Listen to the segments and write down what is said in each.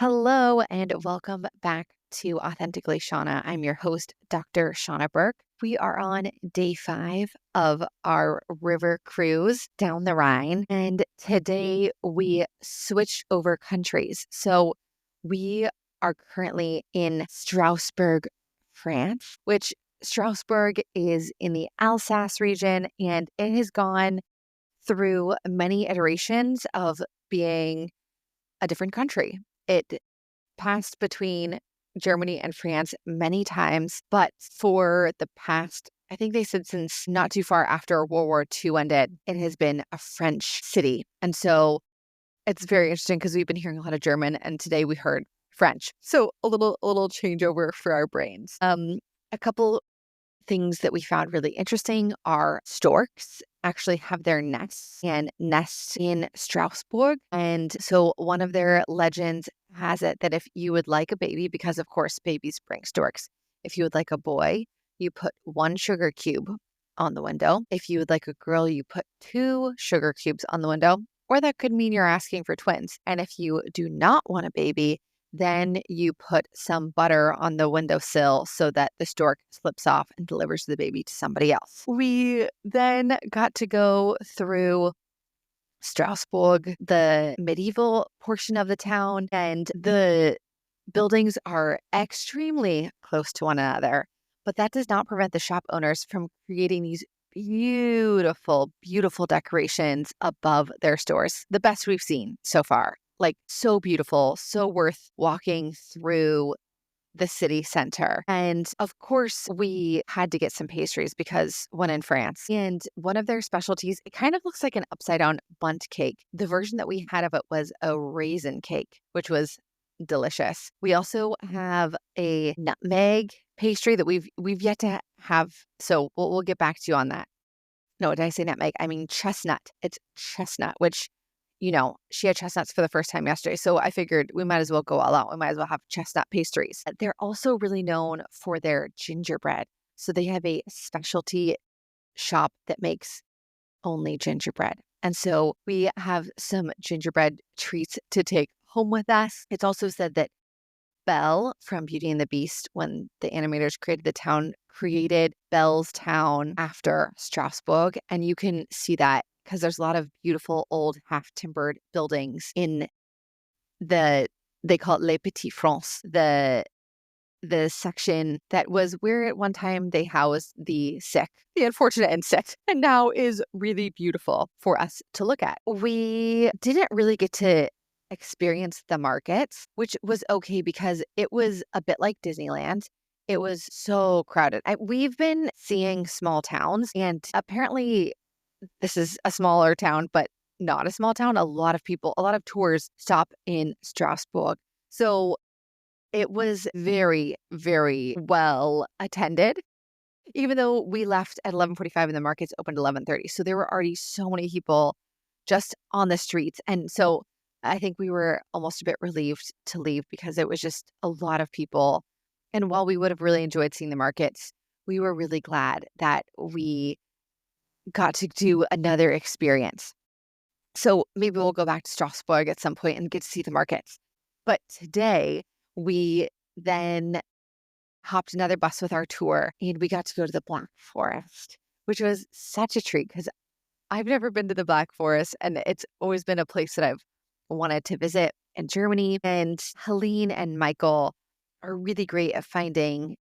Hello and welcome back to Authentically Shawna. I'm your host, Dr. Shawna Burke. We are on day 5 of our river cruise down the Rhine, and today we switched over countries. So we are currently in Strasbourg, France, which Strasbourg is in the Alsace region, and it has gone through many iterations of being a different country. It passed between Germany and France many times, but for the past, I think they said since not too far after World War II ended, it has been a French city. And so it's very interesting because we've been hearing a lot of German and today we heard French. So a little changeover for our brains. A couple things that we found really interesting are storks actually have their nests and nests in Strasbourg. And so one of their legends has it that if you would like a baby, because of course babies bring storks, if you would like a boy, you put 1 sugar cube on the window. If you would like a girl, you put 2 sugar cubes on the window, or that could mean you're asking for twins. And if you do not want a baby, then you put some butter on the windowsill so that the stork slips off and delivers the baby to somebody else. We then got to go through Strasbourg, the medieval portion of the town, and the buildings are extremely close to one another. But that does not prevent the shop owners from creating these beautiful, beautiful decorations above their stores. The best we've seen so far. Like so beautiful, so worth walking through the city center. And of course, we had to get some pastries because when in France, and one of their specialties, it kind of looks like an upside down bundt cake. The version that we had of it was a raisin cake, which was delicious. We also have a nutmeg pastry that we've yet to have. So we'll get back to you on that. No, did I say nutmeg? I mean chestnut. It's chestnut, which she had chestnuts for the first time yesterday. So I figured we might as well go all out. We might as well have chestnut pastries. They're also really known for their gingerbread. So they have a specialty shop that makes only gingerbread. And so we have some gingerbread treats to take home with us. It's also said that Belle from Beauty and the Beast, when the animators created the town, created Belle's town after Strasbourg. And you can see that because there's a lot of beautiful old half-timbered buildings in they call it Les Petits France, the section that was where at one time they housed the sick, the unfortunate and sick, and now is really beautiful for us to look at. We didn't really get to experience the markets, which was okay because it was a bit like Disneyland. It was so crowded. We've been seeing small towns, and apparently this is a smaller town, but not a small town. A lot of people, a lot of tours stop in Strasbourg. So it was very, very well attended, even though we left at 11:45 and the markets opened at 11:30. So there were already so many people just on the streets. And so I think we were almost a bit relieved to leave because it was just a lot of people. And while we would have really enjoyed seeing the markets, we were really glad that we got to do another experience. So maybe we'll go back to Strasbourg at some point and get to see the markets. But today we then hopped another bus with our tour and we got to go to the Black Forest, which was such a treat because I've never been to the Black Forest and it's always been a place that I've wanted to visit in Germany. And Helene and Michael are really great at finding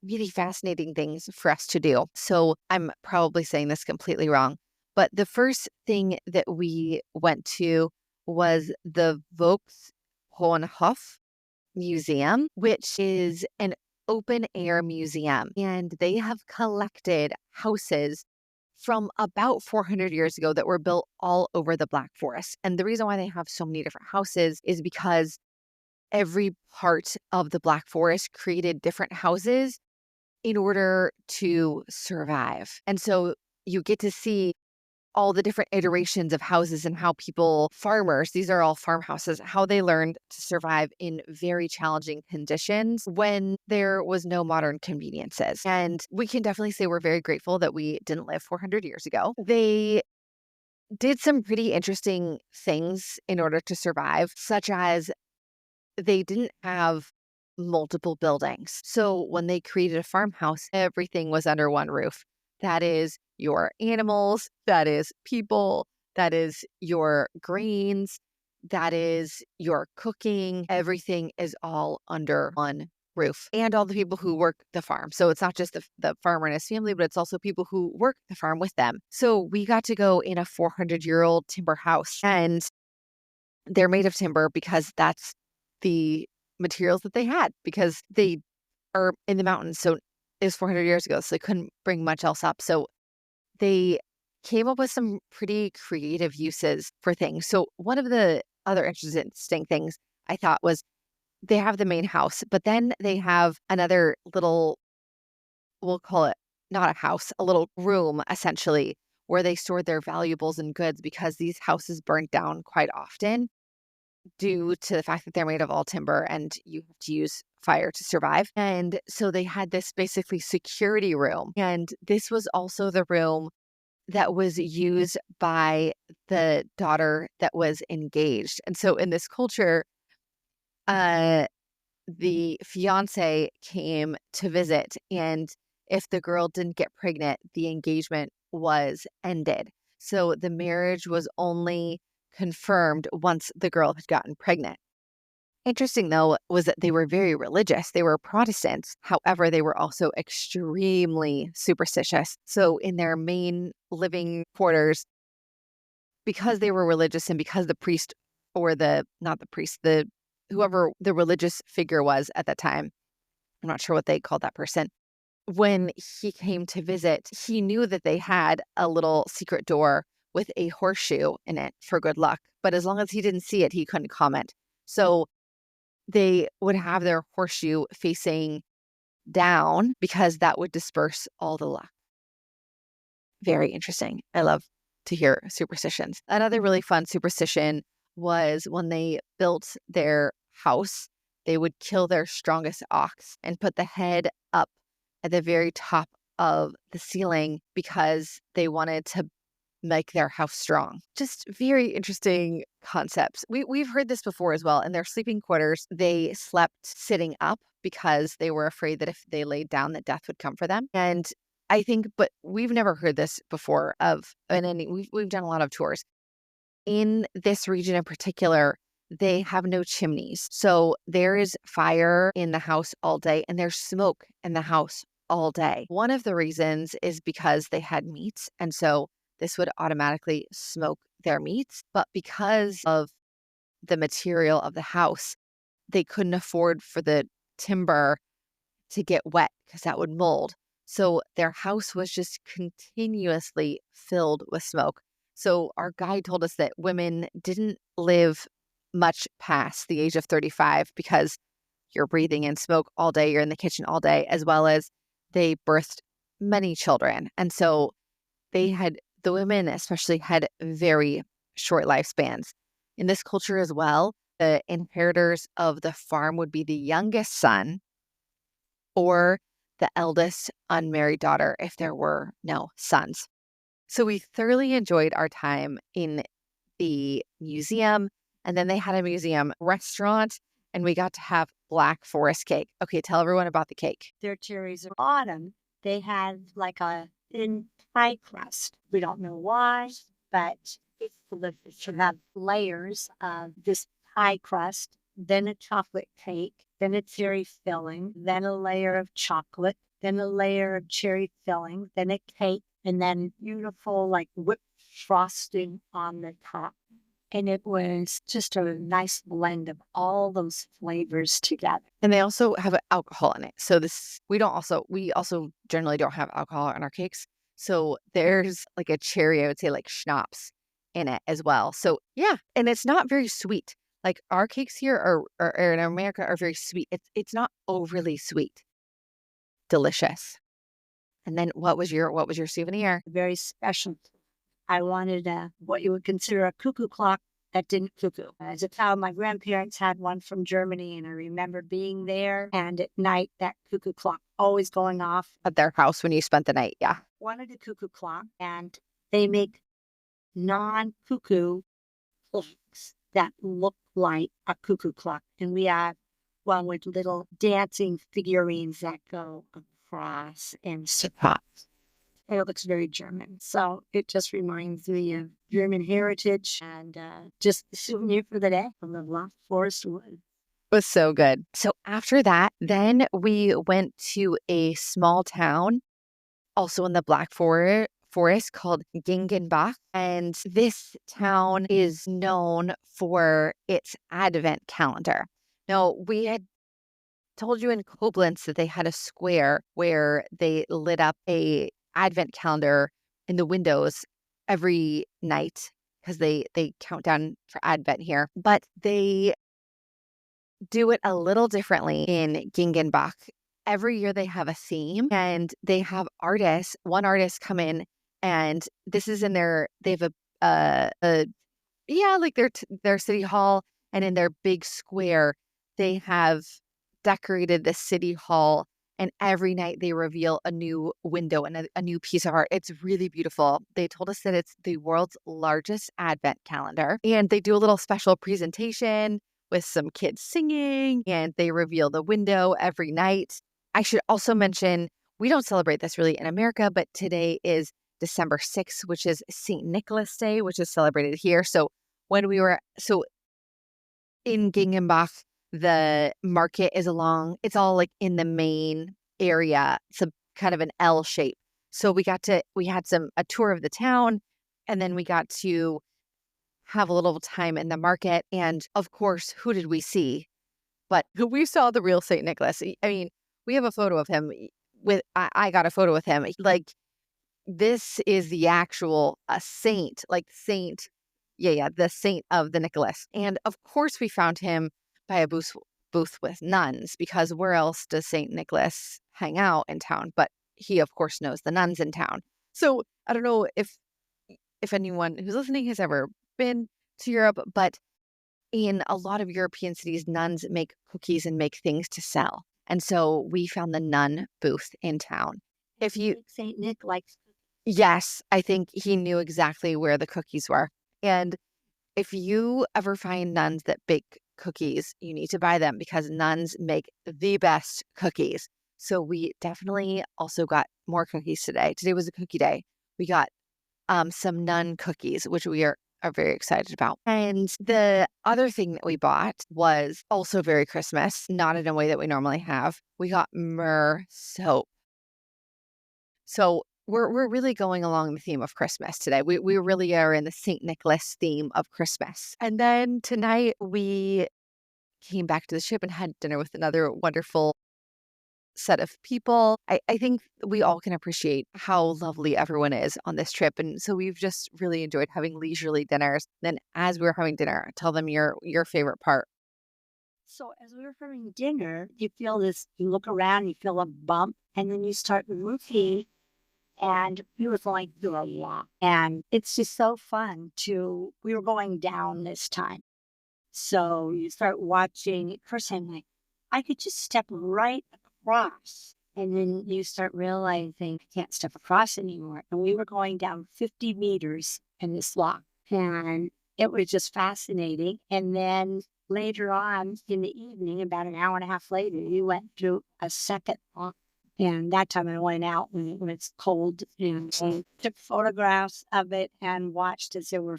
really fascinating things for us to do. So I'm probably saying this completely wrong, but the first thing that we went to was the Volkshof Museum, which is an open air museum. And they have collected houses from about 400 years ago that were built all over the Black Forest. And the reason why they have so many different houses is because every part of the Black Forest created different houses in order to survive. And so you get to see all the different iterations of houses and how farmers, these are all farmhouses, how they learned to survive in very challenging conditions when there was no modern conveniences. And we can definitely say we're very grateful that we didn't live 400 years ago. They did some pretty interesting things in order to survive, such as they didn't have multiple buildings. So when they created a farmhouse, everything was under one roof. That is your animals, that is people, that is your grains, that is your cooking. Everything is all under one roof, and all the people who work the farm. So it's not just the farmer and his family, but it's also people who work the farm with them. So we got to go in a 400-year-old timber house, and they're made of timber because that's the materials that they had, because they are in the mountains. So it was 400 years ago, so they couldn't bring much else up. So they came up with some pretty creative uses for things. So one of the other interesting things I thought was they have the main house, but then they have another little, we'll call it not a house, a little room essentially, where they stored their valuables and goods, because these houses burnt down quite often due to the fact that they're made of all timber and you have to use fire to survive. And so they had this basically security room. And this was also the room that was used by the daughter that was engaged. And so in this culture, the fiance came to visit, and if the girl didn't get pregnant, the engagement was ended. So the marriage was only confirmed once the girl had gotten pregnant. Interesting, though, was that they were very religious. They were Protestants. However, they were also extremely superstitious. So in their main living quarters, because they were religious and because the priest, or not the priest, whoever the religious figure was at that time, I'm not sure what they called that person, when he came to visit, he knew that they had a little secret door with a horseshoe in it for good luck. But as long as he didn't see it, he couldn't comment. So they would have their horseshoe facing down because that would disperse all the luck. Very interesting. I love to hear superstitions. Another really fun superstition was when they built their house, they would kill their strongest ox and put the head up at the very top of the ceiling because they wanted to make their house strong. Just very interesting concepts. We've heard this before as well. In their sleeping quarters, they slept sitting up because they were afraid that if they laid down, that death would come for them. And I think, but we've never heard this before we've done a lot of tours. In this region in particular, they have no chimneys. So there is fire in the house all day and there's smoke in the house all day. One of the reasons is because they had meats, and so this would automatically smoke their meats. But because of the material of the house, they couldn't afford for the timber to get wet because that would mold. So their house was just continuously filled with smoke. So our guide told us that women didn't live much past the age of 35 because you're breathing in smoke all day, you're in the kitchen all day, as well as they birthed many children. And so the women especially had very short lifespans. In this culture as well, the inheritors of the farm would be the youngest son or the eldest unmarried daughter if there were no sons. So we thoroughly enjoyed our time in the museum, and then they had a museum restaurant, and we got to have Black Forest cake. Okay, tell everyone about the cake. Their cherries are autumn. They had like a thin pie crust. We don't know why, but it's delicious. You have layers of this pie crust, then a chocolate cake, then a cherry filling, then a layer of chocolate, then a layer of cherry filling, then a cake, and then beautiful like whipped frosting on the top. And it was just a nice blend of all those flavors together. And they also have alcohol in it. So we also generally don't have alcohol in our cakes. So there's like a cherry, I would say like schnapps in it as well. So yeah, and it's not very sweet. Like our cakes here are in America are very sweet. It's not overly sweet. Delicious. And then what was your souvenir? Very special. I wanted what you would consider a cuckoo clock that didn't cuckoo. As a child, my grandparents had one from Germany, and I remember being there, and at night, that cuckoo clock always going off. At their house when you spent the night, yeah. Wanted a cuckoo clock, and they make non-cuckoo clocks. that look like a cuckoo clock. And we have one with little dancing figurines that go across and across. And it looks very German. So it just reminds me of German heritage and just a souvenir for the day from the Black Forest Wood. Was so good. So after that, then we went to a small town also in the Forest called Gengenbach. And this town is known for its advent calendar. Now, we had told you in Koblenz that they had a square where they lit up a advent calendar in the windows every night because they count down for advent here. But they do it a little differently in Gengenbach. Every year they have a theme and they have artists, one artist come in, and this is in they have like their city hall, and in their big square, they have decorated the city hall, and every night they reveal a new window and a new piece of art. It's really beautiful. They told us that it's the world's largest advent calendar, and they do a little special presentation with some kids singing, and they reveal the window every night. I should also mention, we don't celebrate this really in America, but today is December 6th, which is St. Nicholas Day, which is celebrated here. So when we were, in Gengenbach, the market is it's all like in the main area. It's a kind of an L shape. So we had a tour of the town, and then we got to have a little time in the market. And of course, who did we see? But we saw the real St. Nicholas. I mean, we have a photo of him I got a photo with him. Like, this is the actual saint, like saint. Yeah, the saint of the Nicholas. And of course, we found him by a booth with nuns, because where else does St. Nicholas hang out in town? But he, of course, knows the nuns in town. So I don't know if anyone who's listening has ever been to Europe, but in a lot of European cities, nuns make cookies and make things to sell. And so we found the nun booth in town. If you St. Nick likes cookies. Yes, I think he knew exactly where the cookies were. And if you ever find nuns that bake cookies, you need to buy them, because nuns make the best cookies. So we definitely also got more cookies today. Today was a cookie day. We got some nun cookies, which we are very excited about. And the other thing that we bought was also very Christmas, not in a way that we normally have. We got myrrh soap. So we're really going along the theme of Christmas today. We really are in the St. Nicholas theme of Christmas. And then tonight we came back to the ship and had dinner with another wonderful set of people. I think we all can appreciate how lovely everyone is on this trip. And so we've just really enjoyed having leisurely dinners. Then as we were having dinner, tell them your favorite part. So as we were having dinner, you look around, you feel a bump, and then you start looking, and we were going through a lot. And it's just so fun we were going down this time. So you start watching. First, I'm like, I could just step right across. And then you start realizing I can't step across anymore. And we were going down 50 meters in this lock. And it was just fascinating. And then later on in the evening, about an hour and a half later, you went through a second lock. And that time I went out when it's cold and took photographs of it and watched as there were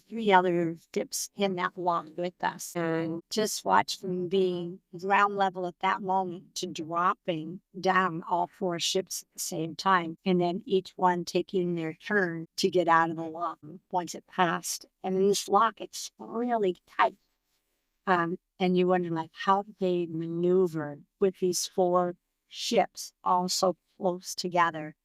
three other dips in that walk with us. And just watched them being ground level at that moment to dropping down all four ships at the same time. And then each one taking their turn to get out of the lock once it passed. And in this lock, it's really tight. And you wonder, like, how did they maneuver with these four ships all so close together?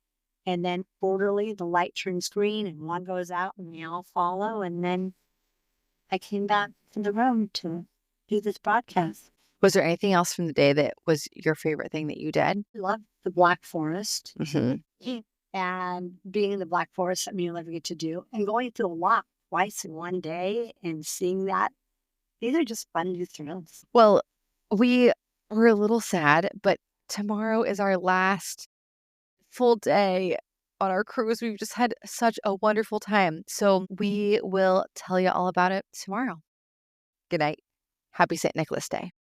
And then orderly, the light turns green and one goes out and we all follow. And then I came back to the room to do this broadcast. Was there anything else from the day that was your favorite thing that you did? I love the Black Forest. Mm-hmm. And being in the Black Forest, something you'll never get to do. And going through a lot twice in one day and seeing that. These are just fun new thrills. Well, we were a little sad, but tomorrow is our last full day on our cruise. We've just had such a wonderful time. So we will tell you all about it tomorrow. Good night. Happy St. Nicholas Day.